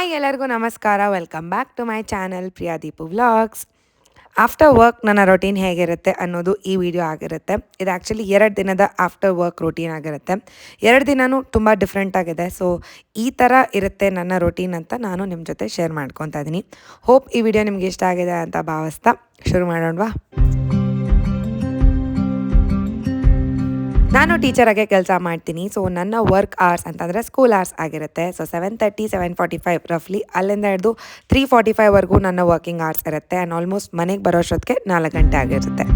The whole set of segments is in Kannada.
ಹಾಯ್ ಎಲ್ಲರಿಗೂ ನಮಸ್ಕಾರ. Welcome back to my channel Priya Deepu vlogs. After work ನನ್ನ ರೊಟೀನ್ ಹೇಗಿರುತ್ತೆ ಅನ್ನೋದು ಈ ವಿಡಿಯೋ ಆಗಿರುತ್ತೆ. ಇದು ಆ್ಯಕ್ಚುಲಿ 2 ದಿನದ ಆಫ್ಟರ್ ವರ್ಕ್ ರೊಟೀನ್ ಆಗಿರುತ್ತೆ. 2 ದಿನವೂ ತುಂಬ ಡಿಫ್ರೆಂಟ್ ಆಗಿದೆ. ಸೊ ಈ ಥರ ಇರುತ್ತೆ ನನ್ನ ರೊಟೀನ್ ಅಂತ ನಾನು ನಿಮ್ಮ ಜೊತೆ ಶೇರ್ ಮಾಡ್ಕೊತಾ ಇದ್ದೀನಿ. ಹೋಪ್ ಈ ವಿಡಿಯೋ ನಿಮ್ಗೆ ಇಷ್ಟ ಆಗಿದೆ ಅಂತ ಭಾವಿಸ್ತಾ ಶುರು ಮಾಡೋಣವಾ. ನಾನು ಟೀಚರಾಗೆ ಕೆಲಸ ಮಾಡ್ತೀನಿ. ಸೊ ನನ್ನ ವರ್ಕ್ ಅವರ್ಸ್ ಅಂತಂದರೆ ಸ್ಕೂಲ್ ಅವರ್ಸ್ ಆಗಿರುತ್ತೆ. ಸೊ 7:30 7:45 ರಫ್ಲಿ ಅಲ್ಲಿಂದ ಹಿಡಿದು 3:45ವರೆಗೂ ನನ್ನ ವರ್ಕಿಂಗ್ ಅವರ್ಸ್ ಇರುತ್ತೆ. ಆ್ಯಂಡ್ ಆಲ್ಮೋಸ್ಟ್ ಮನೆಗೆ ಬರೋಷ್ಟೊತ್ತಿಗೆ 4 ಗಂಟೆ ಆಗಿರುತ್ತೆ.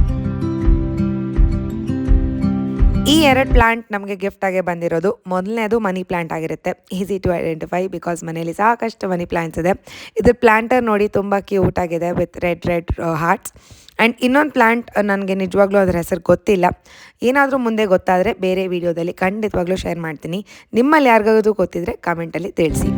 ಈ 2 ಪ್ಲಾಂಟ್ ನಮಗೆ ಗಿಫ್ಟ್ ಆಗಿ ಬಂದಿರೋದು. ಮೊದಲನೇದು ಮನಿ ಪ್ಲಾಂಟ್ ಆಗಿರುತ್ತೆ. ಈಸಿ ಟು ಐಡೆಂಟಿಫೈ ಬಿಕಾಸ್ ಮನೇಲಿ ಸಾಕಷ್ಟು ಮನಿ ಪ್ಲಾಂಟ್ಸ್ ಇದೆ. ಇದ್ರ ಪ್ಲಾಂಟರ್ ನೋಡಿ ತುಂಬ ಕ್ಯೂಟ್ ಆಗಿದೆ ವಿತ್ ರೆಡ್ ಹಾರ್ಟ್ಸ್. ಆ್ಯಂಡ್ ಇನ್ನೊಂದು ಪ್ಲಾಂಟ್ ನನಗೆ ನಿಜವಾಗ್ಲೂ ಅದರ ಹೆಸರು ಗೊತ್ತಿಲ್ಲ. ಏನಾದರೂ ಮುಂದೆ ಗೊತ್ತಾದರೆ ಬೇರೆ ವೀಡಿಯೋದಲ್ಲಿ ಖಂಡಿತವಾಗ್ಲೂ ಶೇರ್ ಮಾಡ್ತೀನಿ. ನಿಮ್ಮಲ್ಲಿ ಯಾರಿಗಾದ್ರೂ ಗೊತ್ತಿದ್ರೆ ಕಮೆಂಟಲ್ಲಿ ತಿಳಿಸಿ.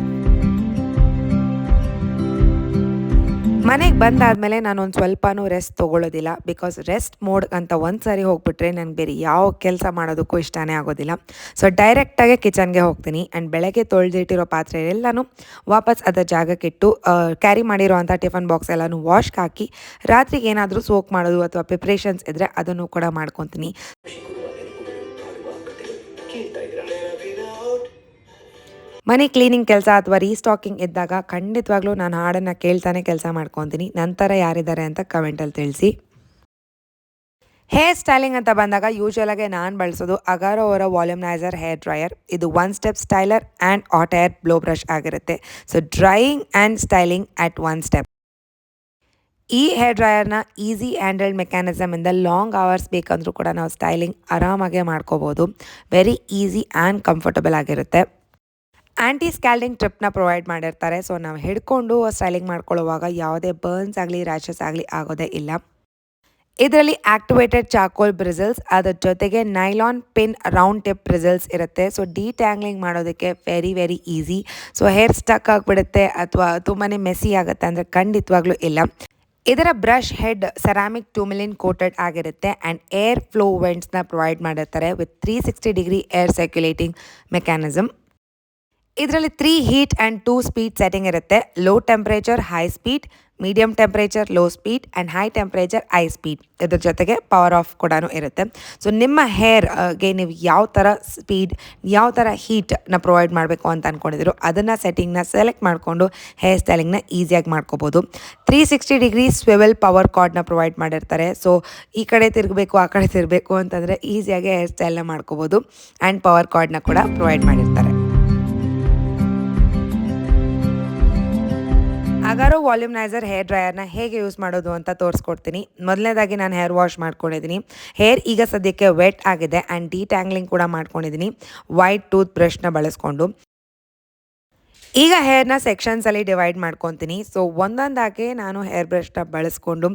ಮನೆಗೆ ಬಂದಾದಮೇಲೆ ನಾನೊಂದು ಸ್ವಲ್ಪನೂ ರೆಸ್ಟ್ ತೊಗೊಳ್ಳೋದಿಲ್ಲ. ಬಿಕಾಸ್ ರೆಸ್ಟ್ ಮೋಡ್ ಅಂತ ಒಂದು ಸಾರಿ ಹೋಗ್ಬಿಟ್ರೆ ನನಗೆ ಬೇರೆ ಯಾವ ಕೆಲಸ ಮಾಡೋದಕ್ಕೂ ಇಷ್ಟನೇ ಆಗೋದಿಲ್ಲ. ಸೊ ಡೈರೆಕ್ಟಾಗೆ ಕಿಚನ್ಗೆ ಹೋಗ್ತೀನಿ. ಆ್ಯಂಡ್ ಬೆಳಗ್ಗೆ ತೊಳೆದಿಟ್ಟಿರೋ ಪಾತ್ರೆ ಎಲ್ಲನೂ ವಾಪಸ್ ಅದರ ಜಾಗಕ್ಕಿಟ್ಟು ಕ್ಯಾರಿ ಮಾಡಿರೋ ಅಂಥ ಟಿಫನ್ ಬಾಕ್ಸ್ ಎಲ್ಲನೂ ವಾಶ್ಗೆ ಹಾಕಿ ರಾತ್ರಿಗೆ ಏನಾದರೂ ಸೋಕ್ ಮಾಡೋದು ಅಥವಾ ಪ್ರಿಪ್ರೇಷನ್ಸ್ ಇದ್ದರೆ ಅದನ್ನು ಕೂಡ ಮಾಡ್ಕೊತೀನಿ. ಮನೆ ಕ್ಲೀನಿಂಗ್ ಕೆಲಸ ಅಥವಾ ರೀಸ್ಟಾಕಿಂಗ್ ಇದ್ದಾಗ ಖಂಡಿತವಾಗ್ಲೂ ನಾನು ಹಾಡನ್ನು ಕೇಳ್ತಾನೆ ಕೆಲಸ ಮಾಡ್ಕೊತೀನಿ. ನಂತರ ಯಾರಿದ್ದಾರೆ ಅಂತ ಕಮೆಂಟಲ್ಲಿ ತಿಳಿಸಿ. ಹೇರ್ ಸ್ಟೈಲಿಂಗ್ ಅಂತ ಬಂದಾಗ ಯೂಶ್ವಲಾಗಿ ನಾನು ಬಳಸೋದು ಅಗಾರೋ ಅವರ ವಾಲ್ಯೂಮ್ನೈಸರ್ ಹೇರ್ ಡ್ರೈಯರ್. ಇದು 1 step styler and hot air blow brush ಆಗಿರುತ್ತೆ. So drying and styling at 1 step. ಈ ಹೇರ್ ಡ್ರೈಯರ್ನ ಈಸಿ ಹ್ಯಾಂಡಲ್ಡ್ ಮೆಕ್ಯಾನಿಸಮಿಂದ ಲಾಂಗ್ ಅವರ್ಸ್ ಬೇಕಂದ್ರೂ ಕೂಡ ನಾವು ಸ್ಟೈಲಿಂಗ್ ಆರಾಮಾಗೆ ಮಾಡ್ಕೋಬೋದು. ವೆರಿ ಈಸಿ ಆ್ಯಂಡ್ ಕಂಫರ್ಟಬಲ್ ಆಗಿರುತ್ತೆ. ಆ್ಯಂಟಿ ಸ್ಕ್ಯಾಲ್ಡಿಂಗ್ ಟ್ರಿಪ್ನ ಪ್ರೊವೈಡ್ ಮಾಡಿರ್ತಾರೆ. ಸೊ ನಾವು ಹಿಡ್ಕೊಂಡು ಸ್ಟೈಲಿಂಗ್ ಮಾಡ್ಕೊಳ್ಳುವಾಗ ಯಾವುದೇ ಬರ್ನ್ಸ್ ಆಗಲಿ ರ್ಯಾಷಸ್ ಆಗಲಿ ಆಗೋದೇ ಇಲ್ಲ. ಇದರಲ್ಲಿ ಆ್ಯಕ್ಟಿವೇಟೆಡ್ ಚಾಕೋಲ್ ಬ್ರಿಸಲ್ಸ್, ಅದರ ಜೊತೆಗೆ nylon pin round tip bristles ಇರುತ್ತೆ. ಸೊ ಡಿಟ್ಯಾಂಗ್ಲಿಂಗ್ ಮಾಡೋದಕ್ಕೆ very easy. So hair stuck ಆಗಿಬಿಡುತ್ತೆ ಅಥವಾ ತುಂಬಾ ಮೆಸ್ಸಿ ಆಗುತ್ತೆ ಅಂದರೆ ಖಂಡಿತವಾಗ್ಲೂ ಇಲ್ಲ. ಇದರ ಬ್ರಷ್ ಹೆಡ್ ಸೆರಾಮಿಕ್ ಟೂಮಿಲಿನ್ ಕೋಟೆಡ್ ಆಗಿರುತ್ತೆ. ಆ್ಯಂಡ್ ಏರ್ ಫ್ಲೋ ವೆಂಟ್ಸ್ನ ಪ್ರೊವೈಡ್ ಮಾಡಿರ್ತಾರೆ with 360 degree air circulating mechanism. ಇದರಲ್ಲಿ 3 ಹೀಟ್ ಆ್ಯಂಡ್ 2 ಸ್ಪೀಡ್ ಸೆಟ್ಟಿಂಗ್ ಇರುತ್ತೆ. Low temperature high speed, medium temperature low speed and high temperature high speed. ಇದ್ರ ಜೊತೆಗೆ ಪವರ್ ಆಫ್ ಕೂಡ ಇರುತ್ತೆ. ಸೊ ನಿಮ್ಮ ಹೇರ್ಗೆ ನೀವು ಯಾವ ಥರ ಸ್ಪೀಡ್ ಯಾವ ಥರ ಹೀಟನ್ನ ಪ್ರೊವೈಡ್ ಮಾಡಬೇಕು ಅಂತ ಅಂದ್ಕೊಂಡಿದ್ರು ಅದನ್ನು ಸೆಟ್ಟಿಂಗ್ನ ಸೆಲೆಕ್ಟ್ ಮಾಡಿಕೊಂಡು ಹೇರ್ ಸ್ಟೈಲಿಂಗ್ನ ಈಸಿಯಾಗಿ ಮಾಡ್ಕೋಬೋದು. 360 ಡಿಗ್ರಿ ಸ್ವಿವೆಲ್ ಪವರ್ ಕಾರ್ಡ್ನ ಪ್ರೊವೈಡ್ ಮಾಡಿರ್ತಾರೆ. ಸೊ ಈ ಕಡೆ ತಿರುಗಬೇಕು ಆ ಕಡೆ ತಿರುಗಬೇಕು ಅಂತಂದರೆ ಈಸಿಯಾಗಿ ಹೇರ್ ಸ್ಟೈಲ್ನ ಮಾಡ್ಕೋಬೋದು. ಆ್ಯಂಡ್ ಪವರ್ ಕಾರ್ಡ್ನ ಕೂಡ ಪ್ರೊವೈಡ್ ಮಾಡಿರ್ತಾರೆ. ಅಗಾರೋ ವಾಲ್ಯೂಮ್ನೈಸರ್ ಹೇರ್ ಡ್ರೈಯರ್ನ ಹೇಗೆ ಯೂಸ್ ಮಾಡೋದು ಅಂತ ತೋರಿಸ್ಕೊಡ್ತೀನಿ. ಮೊದಲನೇದಾಗಿ ನಾನು ಹೇರ್ ವಾಶ್ ಮಾಡ್ಕೊಂಡಿದ್ದೀನಿ. ಹೇರ್ ಈಗ ಸದ್ಯಕ್ಕೆ ವೆಟ್ ಆಗಿದೆ ಆ್ಯಂಡ್ ಡಿಟ್ಯಾಂಗ್ಲಿಂಗ್ ಕೂಡ ಮಾಡ್ಕೊಂಡಿದ್ದೀನಿ ವೈಟ್ ಟೂತ್ ಬ್ರಷ್ನ ಬಳಸ್ಕೊಂಡು. ಈಗ ಹೇರ್ನ ಸೆಕ್ಷನ್ಸಲ್ಲಿ ಡಿವೈಡ್ ಮಾಡ್ಕೊತೀನಿ. ಸೊ ಒಂದೊಂದಾಗೆ ನಾನು ಹೇರ್ ಬ್ರಷ್ನ ಬಳಸ್ಕೊಂಡು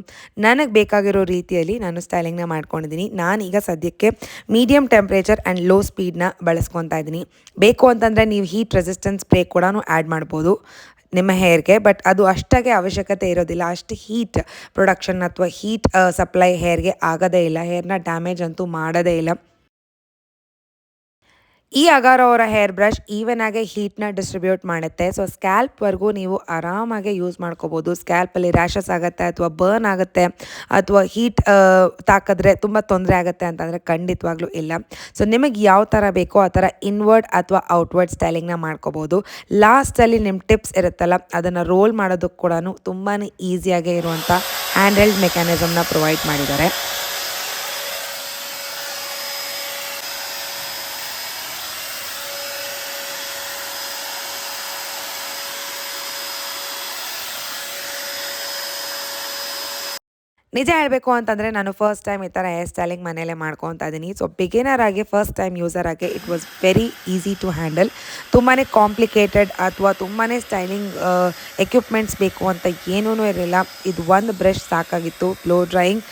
ನನಗೆ ಬೇಕಾಗಿರೋ ರೀತಿಯಲ್ಲಿ ನಾನು ಸ್ಟೈಲಿಂಗ್ನ ಮಾಡ್ಕೊಂಡಿದ್ದೀನಿ. ನಾನೀಗ ಸದ್ಯಕ್ಕೆ ಮೀಡಿಯಮ್ ಟೆಂಪ್ರೇಚರ್ ಆ್ಯಂಡ್ ಲೋ ಸ್ಪೀಡ್ನ ಬಳಸ್ಕೊತಾ ಇದ್ದೀನಿ. ಬೇಕು ಅಂತಂದರೆ ನೀವು ಹೀಟ್ ರೆಸಿಸ್ಟೆನ್ಸ್ ಸ್ಪ್ರೇ ಕೂಡ ಆ್ಯಡ್ ಮಾಡ್ಬೋದು ನಿಮ್ಮ ಹೇರ್ಗೆ. ಬಟ್ ಅದು ಅಷ್ಟಾಗೆ ಅವಶ್ಯಕತೆ ಇರೋದಿಲ್ಲ. ಅಷ್ಟು ಹೀಟ್ ಪ್ರೊಡಕ್ಷನ್ ಅಥವಾ ಹೀಟ್ ಸಪ್ಲೈ ಹೇರ್ಗೆ ಆಗೋದೇ ಇಲ್ಲ. ಹೇರ್ನ ಡ್ಯಾಮೇಜ್ ಅಂತೂ ಮಾಡೋದೇ ಇಲ್ಲ. ಈ ಅಗಾರೋ ಅವರ ಹೇರ್ ಬ್ರಷ್ ಈವನ್ ಆಗಿ ಹೀಟ್ನ ಡಿಸ್ಟ್ರಿಬ್ಯೂಟ್ ಮಾಡುತ್ತೆ. ಸೊ ಸ್ಕ್ಯಾಲ್ಪ್ವರೆಗೂ ನೀವು ಆರಾಮಾಗಿ ಯೂಸ್ ಮಾಡ್ಕೋಬೋದು. ಸ್ಕ್ಯಾಲ್ಪಲ್ಲಿ ರ್ಯಾಷಸ್ ಆಗುತ್ತೆ ಅಥವಾ ಬರ್ನ್ ಆಗುತ್ತೆ ಅಥವಾ ಹೀಟ್ ತಾಕಿದ್ರೆ ತುಂಬ ತೊಂದರೆ ಆಗುತ್ತೆ ಅಂತಂದರೆ ಖಂಡಿತವಾಗ್ಲೂ ಇಲ್ಲ. ಸೊ ನಿಮಗೆ ಯಾವ ಥರ ಬೇಕೋ ಆ ಥರ ಇನ್ವರ್ಡ್ ಅಥವಾ ಔಟ್ವರ್ಡ್ ಸ್ಟೈಲಿಂಗ್ನ ಮಾಡ್ಕೋಬೋದು. ಲಾಸ್ಟಲ್ಲಿ ನಿಮ್ಮ ಟಿಪ್ಸ್ ಇರುತ್ತಲ್ಲ ಅದನ್ನು ರೋಲ್ ಮಾಡೋದಕ್ಕೆ ಕೂಡ ತುಂಬಾ ಈಸಿಯಾಗೇ ಇರುವಂಥ ಹ್ಯಾಂಡ್ ಮೆಕ್ಯಾನಿಸಮ್ನ ಪ್ರೊವೈಡ್ ಮಾಡಿದ್ದಾರೆ. ನಿಜ ಹೇಳಬೇಕು ಅಂತಂದರೆ ನಾನು ಫಸ್ಟ್ ಟೈಮ್ ಈ ಥರ ಹೇರ್ ಸ್ಟೈಲಿಂಗ್ ಮನೆಯಲ್ಲೇ ಮಾಡ್ಕೊತಾ ಇದ್ದೀನಿ. ಸೊ ಬಿಗಿನರ್ ಆಗಿ ಫಸ್ಟ್ ಟೈಮ್ ಯೂಸರ್ ಆಗಿ it was very easy to handle. ತುಂಬಾ ಕಾಂಪ್ಲಿಕೇಟೆಡ್ ಅಥವಾ ತುಂಬಾ ಸ್ಟೈಲಿಂಗ್ ಎಕ್ವಿಪ್ಮೆಂಟ್ಸ್ ಬೇಕು ಅಂತ ಏನೂ ಇರಲಿಲ್ಲ. ಇದು ಒಂದು ಬ್ರಷ್ ಸಾಕಾಗಿತ್ತು. Blow drying,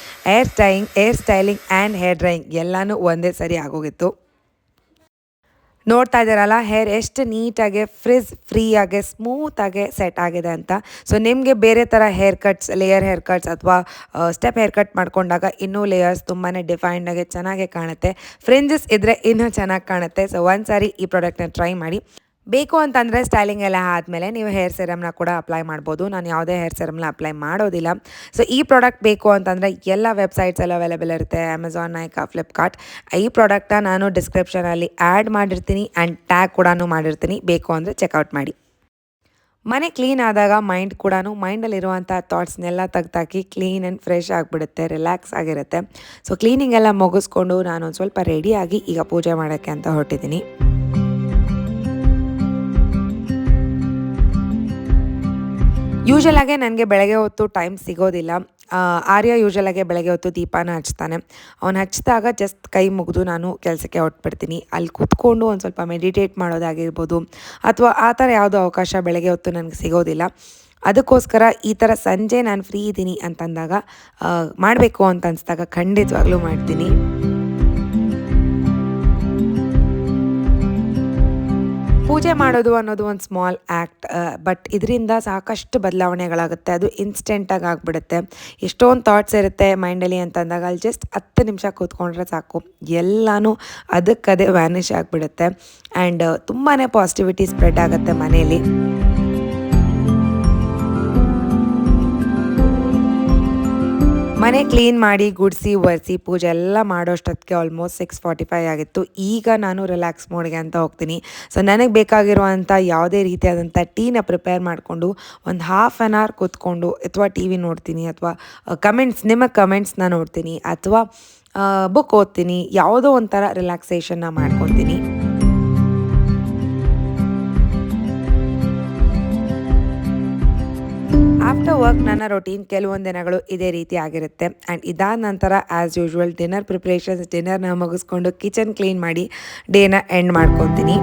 air styling and hair drying ಎಲ್ಲನೂ ಒಂದೇ ಸರಿ ಆಗೋಗಿತ್ತು. ನೋಡ್ತಾ ಇದ್ದೀರಲ್ಲ ಹೇರ್ ಎಷ್ಟು ನೀಟಾಗಿ ಫ್ರೀಯಾಗಿ ಸ್ಮೂತಾಗಿ ಸೆಟ್ ಆಗಿದೆ ಅಂತ. ಸೊ ನಿಮಗೆ ಬೇರೆ ಥರ ಲೇಯರ್ ಹೇರ್ ಕಟ್ಸ್ ಅಥವಾ ಸ್ಟೆಪ್ ಹೇರ್ ಕಟ್ ಮಾಡ್ಕೊಂಡಾಗ ಇನ್ನೂ ಲೇಯರ್ಸ್ ತುಂಬಾ ಡಿಫೈನ್ಡಾಗಿ ಚೆನ್ನಾಗಿ ಕಾಣುತ್ತೆ. ಫ್ರಿಂಜಸ್ ಇದ್ದರೆ ಇನ್ನೂ ಚೆನ್ನಾಗಿ ಕಾಣುತ್ತೆ. ಸೊ ಒಂದು ಸಾರಿ ಈ ಪ್ರಾಡಕ್ಟ್ನ ಟ್ರೈ ಮಾಡಿ. ಬೇಕು ಅಂತಂದರೆ ಸ್ಟೈಲಿಂಗ್ ಎಲ್ಲ ಆದಮೇಲೆ ನೀವು ಹೇರ್ ಸೆರಮ್ನ ಕೂಡ ಅಪ್ಲೈ ಮಾಡ್ಬೋದು. ನಾನು ಯಾವುದೇ ಹೇರ್ ಸೆರಮ್ನ ಅಪ್ಲೈ ಮಾಡೋದಿಲ್ಲ. ಸೊ ಈ ಪ್ರಾಡಕ್ಟ್ ಬೇಕು ಅಂತಂದರೆ ಎಲ್ಲ ವೆಬ್ಸೈಟ್ಸಲ್ಲಿ ಅವೈಲೇಬಲ್ ಇರುತ್ತೆ, ಅಮೆಝಾನ್, ನೈಕಾ, ಫ್ಲಿಪ್ಕಾರ್ಟ್. ಈ ಪ್ರಾಡಕ್ಟ್ನ ನಾನು ಡಿಸ್ಕ್ರಿಪ್ಷನಲ್ಲಿ ಆ್ಯಡ್ ಮಾಡಿರ್ತೀನಿ ಆ್ಯಂಡ್ ಟ್ಯಾಗ್ ಕೂಡ ಮಾಡಿರ್ತೀನಿ, ಬೇಕು ಅಂದರೆ ಚೆಕ್ಔಟ್ ಮಾಡಿ. ಮನೆ ಕ್ಲೀನ್ ಆದಾಗ ಮೈಂಡ್ ಕೂಡ ಮೈಂಡಲ್ಲಿರುವಂಥ ಥಾಟ್ಸ್ನೆಲ್ಲ ತೆಗ್ದಾಕಿ ಕ್ಲೀನ್ ಆ್ಯಂಡ್ ಫ್ರೆಶ್ ಆಗಿಬಿಡುತ್ತೆ, ರಿಲ್ಯಾಕ್ಸ್ ಆಗಿರುತ್ತೆ. ಸೊ ಕ್ಲೀನಿಂಗ್ ಎಲ್ಲ ಮುಗಿಸ್ಕೊಂಡು ನಾನು ಒಂದು ಸ್ವಲ್ಪ ರೆಡಿಯಾಗಿ ಈಗ ಪೂಜೆ ಮಾಡೋಕ್ಕೆ ಅಂತ ಹೊರಟಿದ್ದೀನಿ. ಯೂಶಲಾಗೆ ನನಗೆ ಬೆಳಗ್ಗೆ ಹೊತ್ತು ಟೈಮ್ ಸಿಗೋದಿಲ್ಲ. ಆರ್ಯ ಯೂಶಲಾಗೆ ಬೆಳಗ್ಗೆ ಹೊತ್ತು ದೀಪನ ಹಚ್ತಾನೆ. ಅವ್ನು ಹಚ್ಚಿದಾಗ ಜಸ್ಟ್ ಕೈ ಮುಗಿದು ನಾನು ಕೆಲಸಕ್ಕೆ ಹೊರಟ್ಬಿಡ್ತೀನಿ. ಅಲ್ಲಿ ಕೂತ್ಕೊಂಡು ಒಂದು ಸ್ವಲ್ಪ ಮೆಡಿಟೇಟ್ ಮಾಡೋದಾಗಿರ್ಬೋದು ಅಥವಾ ಆ ಥರ ಯಾವುದೋ ಅವಕಾಶ ಬೆಳಗ್ಗೆ ಹೊತ್ತು ನನಗೆ ಸಿಗೋದಿಲ್ಲ. ಅದಕ್ಕೋಸ್ಕರ ಈ ಥರ ಸಂಜೆ ನಾನು ಫ್ರೀ ಇದ್ದೀನಿ ಅಂತಂದಾಗ ಮಾಡಬೇಕು ಅಂತ ಅನಿಸ್ದಾಗ ಖಂಡಿತವಾಗ್ಲೂ ಮಾಡ್ತೀನಿ. ಪೂಜೆ ಮಾಡೋದು ಅನ್ನೋದು ಒಂದು ಸ್ಮಾಲ್ ಆ್ಯಕ್ಟ್, ಬಟ್ ಇದರಿಂದ ಸಾಕಷ್ಟು ಬದಲಾವಣೆಗಳಾಗುತ್ತೆ. ಅದು ಇನ್ಸ್ಟೆಂಟಾಗಿ ಆಗಿಬಿಡುತ್ತೆ. ಎಷ್ಟೊಂದು ಥಾಟ್ಸ್ ಇರುತ್ತೆ ಮೈಂಡಲ್ಲಿ ಅಂತಂದಾಗ ಅಲ್ಲಿ ಜಸ್ಟ್ 10 ನಿಮಿಷ ಕೂತ್ಕೊಂಡ್ರೆ ಸಾಕು, ಎಲ್ಲನೂ ಅದಕ್ಕದೇ ವ್ಯಾನಿಷ್ ಆಗಿಬಿಡುತ್ತೆ ಆ್ಯಂಡ್ ತುಂಬಾ ಪಾಸಿಟಿವಿಟಿ ಸ್ಪ್ರೆಡ್ ಆಗುತ್ತೆ ಮನೆಯಲ್ಲಿ. ಮನೆ ಕ್ಲೀನ್ ಮಾಡಿ ಗುಡಿಸಿ ಒರೆಸಿ ಪೂಜೆ ಎಲ್ಲ ಮಾಡೋಷ್ಟೊತ್ತಿಗೆ ಆಲ್ಮೋಸ್ಟ್ 6:45 ಆಗಿತ್ತು. ಈಗ ನಾನು ರಿಲ್ಯಾಕ್ಸ್ ಮೋಡ್ಗೆ ಅಂತ ಹೋಗ್ತೀನಿ. ಸೊ ನನಗೆ ಬೇಕಾಗಿರುವಂಥ ಯಾವುದೇ ರೀತಿಯಾದಂಥ ಟೀನ ಪ್ರಿಪೇರ್ ಮಾಡಿಕೊಂಡು ಒಂದು ಹಾಫ್ ಆನ್ ಅವರ್ ಕೂತ್ಕೊಂಡು ಅಥವಾ ಟಿ ವಿ ನೋಡ್ತೀನಿ ಅಥವಾ ನಿಮ್ಮ ಕಮೆಂಟ್ಸ್ನ ನೋಡ್ತೀನಿ ಅಥವಾ ಬುಕ್ ಓದ್ತೀನಿ. ಯಾವುದೋ ಒಂಥರ ರಿಲ್ಯಾಕ್ಸೇಷನ್ನ ಮಾಡ್ಕೊತೀನಿ. ಆಫ್ಟರ್ ವರ್ಕ್ ನನ್ನ ರೊಟೀನ್ ಕೆಲವೊಂದು ದಿನಗಳು ಇದೇ ರೀತಿ ಆಗಿರುತ್ತೆ ಆ್ಯಂಡ್ ಇದಾದ ನಂತರ ಆ್ಯಸ್ ಯೂಶ್ವಲ್ ಡಿನ್ನರ್ನ ಮುಗಿಸ್ಕೊಂಡು ಕಿಚನ್ ಕ್ಲೀನ್ ಮಾಡಿ ಡೇನ ಎಂಡ್ ಮಾಡ್ಕೊತೀನಿ.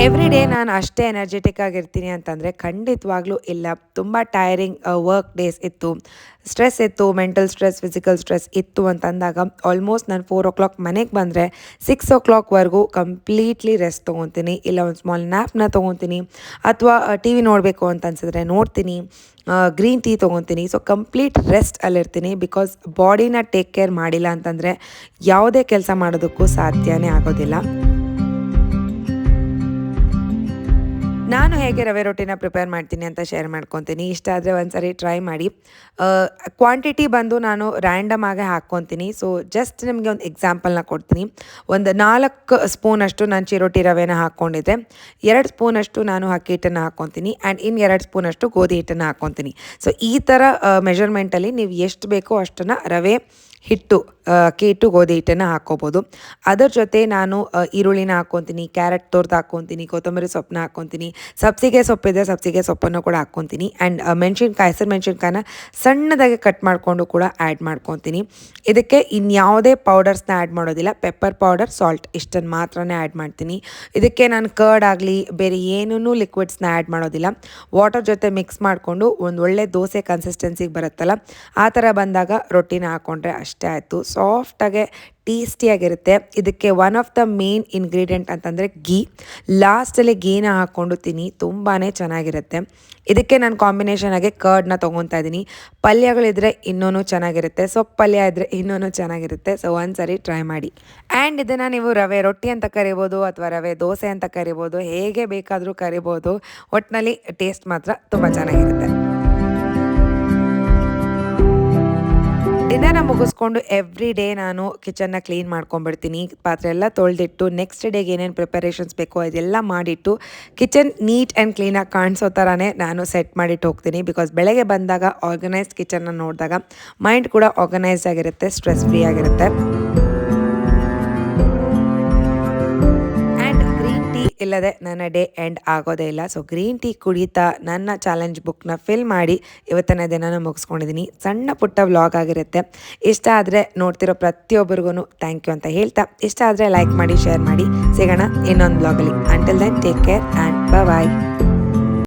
ಎವ್ರಿ ಡೇ ನಾನು ಅಷ್ಟೇ ಎನರ್ಜೆಟಿಕ್ ಆಗಿರ್ತೀನಿ ಅಂತಂದರೆ ಖಂಡಿತವಾಗ್ಲೂ ಇಲ್ಲ. ತುಂಬ ಟೈರಿಂಗ್ ವರ್ಕ್ ಡೇಸ್ ಇತ್ತು, ಸ್ಟ್ರೆಸ್ ಇತ್ತು, ಮೆಂಟಲ್ ಸ್ಟ್ರೆಸ್, ಫಿಸಿಕಲ್ ಸ್ಟ್ರೆಸ್ ಇತ್ತು ಅಂತಂದಾಗ ಆಲ್ಮೋಸ್ಟ್ ನಾನು 4 o'clock ಮನೆಗೆ ಬಂದರೆ 6 o'clockವರೆಗೂ ಕಂಪ್ಲೀಟ್ಲಿ ರೆಸ್ಟ್ ತೊಗೊತೀನಿ. ಇಲ್ಲ ಒಂದು ಸ್ಮಾಲ್ ನ್ಯಾಪ್ನ ತೊಗೊತೀನಿ ಅಥವಾ ಟಿ ವಿ ನೋಡಬೇಕು ಅಂತ ಅನ್ಸಿದ್ರೆ ನೋಡ್ತೀನಿ, ಗ್ರೀನ್ ಟೀ ತೊಗೊತೀನಿ. ಸೊ ಕಂಪ್ಲೀಟ್ ರೆಸ್ಟ್ ಅಲ್ಲಿರ್ತೀನಿ. ಬಿಕಾಸ್ ಬಾಡಿನ ಟೇಕ್ ಕೇರ್ ಮಾಡಿಲ್ಲ ಅಂತಂದರೆ ಯಾವುದೇ ಕೆಲಸ ಮಾಡೋದಕ್ಕೂ ಸಾಧ್ಯನೇ ಆಗೋದಿಲ್ಲ. ನಾನು ಹೇಗೆ ರವೆ ರೊಟ್ಟಿನ ಪ್ರಿಪೇರ್ ಮಾಡ್ತೀನಿ ಅಂತ ಶೇರ್ ಮಾಡ್ಕೊತೀನಿ. ಇಷ್ಟ ಆದರೆ ಒಂದ್ಸರಿ ಟ್ರೈ ಮಾಡಿ. ಕ್ವಾಂಟಿಟಿ ಬಂದು ನಾನು ರ್ಯಾಂಡಮ್ ಆಗಿ ಹಾಕ್ಕೊತೀನಿ. ಸೊ ಜಸ್ಟ್ ನಿಮಗೆ ಒಂದು ಎಕ್ಸಾಂಪಲ್ನ ಕೊಡ್ತೀನಿ. ಒಂದು 4 ಸ್ಪೂನಷ್ಟು ನಾನು ಚಿರೋಟಿ ರವೆನ ಹಾಕ್ಕೊಂಡಿದ್ದೆ, 2 ಸ್ಪೂನಷ್ಟು ನಾನು ಅಕ್ಕಿ ಹಿಟ್ಟನ್ನು ಹಾಕ್ಕೊತೀನಿ ಆ್ಯಂಡ್ ಇನ್ನು 2 ಸ್ಪೂನಷ್ಟು ಗೋಧಿ ಹಿಟ್ಟನ್ನು ಹಾಕ್ಕೊತೀನಿ. ಸೊ ಈ ಥರ ಮೆಷರ್ಮೆಂಟಲ್ಲಿ ನೀವು ಎಷ್ಟು ಬೇಕೋ ಅಷ್ಟನ್ನು ರವೆ, ಹಿಟ್ಟು, ಅಕ್ಕಿ ಹಿಟ್ಟು, ಗೋಧಿ ಹಿಟ್ಟನ್ನು ಹಾಕ್ಕೋಬೋದು. ಅದರ ಜೊತೆ ನಾನು ಈರುಳ್ಳಿನ ಹಾಕ್ಕೊತೀನಿ, ಕ್ಯಾರೆಟ್ ತುರ್ದು ಹಾಕ್ಕೊತೀನಿ, ಕೊತ್ತಂಬರಿ ಸೊಪ್ಪನ್ನ ಹಾಕ್ಕೊತೀನಿ, ಸಬ್ಸಿಗೆ ಸೊಪ್ಪಿದೆ ಸಬ್ಸಿಗೆ ಸೊಪ್ಪನ್ನು ಕೂಡ ಹಾಕ್ಕೊತೀನಿ ಆ್ಯಂಡ್ ಹಸಿರು ಮೆಣಸಿನ್ಕಾಯಿನ ಸಣ್ಣದಾಗಿ ಕಟ್ ಮಾಡಿಕೊಂಡು ಕೂಡ ಆ್ಯಡ್ ಮಾಡ್ಕೊತೀನಿ. ಇದಕ್ಕೆ ಇನ್ಯಾವುದೇ ಪೌಡರ್ಸ್ನ ಆ್ಯಡ್ ಮಾಡೋದಿಲ್ಲ. ಪೆಪ್ಪರ್ ಪೌಡರ್, ಸಾಲ್ಟ್ ಇಷ್ಟನ್ನು ಮಾತ್ರನೇ ಆ್ಯಡ್ ಮಾಡ್ತೀನಿ. ಇದಕ್ಕೆ ನಾನು ಕರ್ಡ್ ಆಗಲಿ ಬೇರೆ ಏನೂ ಲಿಕ್ವಿಡ್ಸ್ನ ಆ್ಯಡ್ ಮಾಡೋದಿಲ್ಲ. ವಾಟರ್ ಜೊತೆ ಮಿಕ್ಸ್ ಮಾಡಿಕೊಂಡು ಒಂದು ಒಳ್ಳೆ ದೋಸೆ ಕನ್ಸಿಸ್ಟೆನ್ಸಿಗೆ ಬರುತ್ತಲ್ಲ ಆ ಥರ ಬಂದಾಗ ರೊಟ್ಟಿನ ಹಾಕ್ಕೊಂಡ್ರೆ ಅಷ್ಟೇ ಆಯಿತು. ಸಾಫ್ಟಾಗೆ ಟೇಸ್ಟಿಯಾಗಿರುತ್ತೆ. ಇದಕ್ಕೆ one of the main ingredient ಅಂತಂದರೆ ಗೀ. ಲಾಸ್ಟಲ್ಲಿ ಗೀನ ಹಾಕ್ಕೊಂಡು ತಿನ್ನಿ, ತುಂಬಾ ಚೆನ್ನಾಗಿರುತ್ತೆ. ಇದಕ್ಕೆ ನಾನು ಕಾಂಬಿನೇಷನಾಗೆ ಕರ್ಡ್ನ ತೊಗೊತಾ ಇದ್ದೀನಿ. ಪಲ್ಯಗಳಿದ್ರೆ ಇನ್ನೂ ಚೆನ್ನಾಗಿರುತ್ತೆ, ಸೊಪ್ಪು ಪಲ್ಯ ಇದ್ದರೆ ಇನ್ನೂ ಚೆನ್ನಾಗಿರುತ್ತೆ. ಸೊ ಒಂದ್ಸರಿ ಟ್ರೈ ಮಾಡಿ. ಆ್ಯಂಡ್ ಇದನ್ನು ನೀವು ರವೆ ರೊಟ್ಟಿ ಅಂತ ಕರಿಬೋದು ಅಥವಾ ರವೆ ದೋಸೆ ಅಂತ ಕರಿಬೋದು, ಹೇಗೆ ಬೇಕಾದರೂ ಕರಿಬೋದು. ಒಟ್ಟಿನಲ್ಲಿ ಟೇಸ್ಟ್ ಮಾತ್ರ ತುಂಬ ಚೆನ್ನಾಗಿರುತ್ತೆ. ಡಿನ್ನರ್ನ ಮುಗಿಸ್ಕೊಂಡು ಎವ್ರಿ ಡೇ ನಾನು ಕಿಚನ್ನ ಕ್ಲೀನ್ ಮಾಡ್ಕೊಂಡ್ಬಿಡ್ತೀನಿ. ಪಾತ್ರೆ ಎಲ್ಲ ತೊಳೆದಿಟ್ಟು ನೆಕ್ಸ್ಟ್ ಡೇಗೆ ಏನೇನು ಪ್ರಿಪರೇಷನ್ಸ್ ಬೇಕೋ ಅದೆಲ್ಲ ಮಾಡಿಟ್ಟು ಕಿಚನ್ ನೀಟ್ ಆ್ಯಂಡ್ ಕ್ಲೀನಾಗಿ ಕಾಣಿಸೋ ಥರನೇ ನಾನು ಸೆಟ್ ಮಾಡಿಟ್ಟು ಹೋಗ್ತೀನಿ. ಬಿಕಾಸ್ ಬೆಳಗ್ಗೆ ಬಂದಾಗ ಆರ್ಗನೈಸ್ಡ್ ಕಿಚನ್ನ ನೋಡಿದಾಗ ಮೈಂಡ್ ಕೂಡ ಆರ್ಗನೈಸ್ಡ್ ಆಗಿರುತ್ತೆ, ಸ್ಟ್ರೆಸ್ ಫ್ರೀ ಆಗಿರುತ್ತೆ. ಇಲ್ಲದೆ ನನ್ನ ಡೇ ಎಂಡ್ ಆಗೋದೇ ಇಲ್ಲ. ಸೊ ಗ್ರೀನ್ ಟೀ ಕುಡಿತಾ ನನ್ನ ಚಾಲೆಂಜ್ ಬುಕ್ನ ಫಿಲ್ ಮಾಡಿ ಇವತ್ತಿನ ದಿನನ ಮುಗಿಸ್ಕೊಂಡಿದ್ದೀನಿ. ಸಣ್ಣ ಪುಟ್ಟ ವ್ಲಾಗ್ ಆಗಿರುತ್ತೆ. ಇಷ್ಟ ಆದರೆ ನೋಡ್ತಿರೋ ಪ್ರತಿಯೊಬ್ಬರಿಗೂ ಥ್ಯಾಂಕ್ ಯು ಅಂತ ಹೇಳ್ತಾ, ಇಷ್ಟ ಆದರೆ ಲೈಕ್ ಮಾಡಿ, ಶೇರ್ ಮಾಡಿ. ಸಿಗೋಣ ಇನ್ನೊಂದು ವ್ಲಾಗಲ್ಲಿ. Until then take care and bye.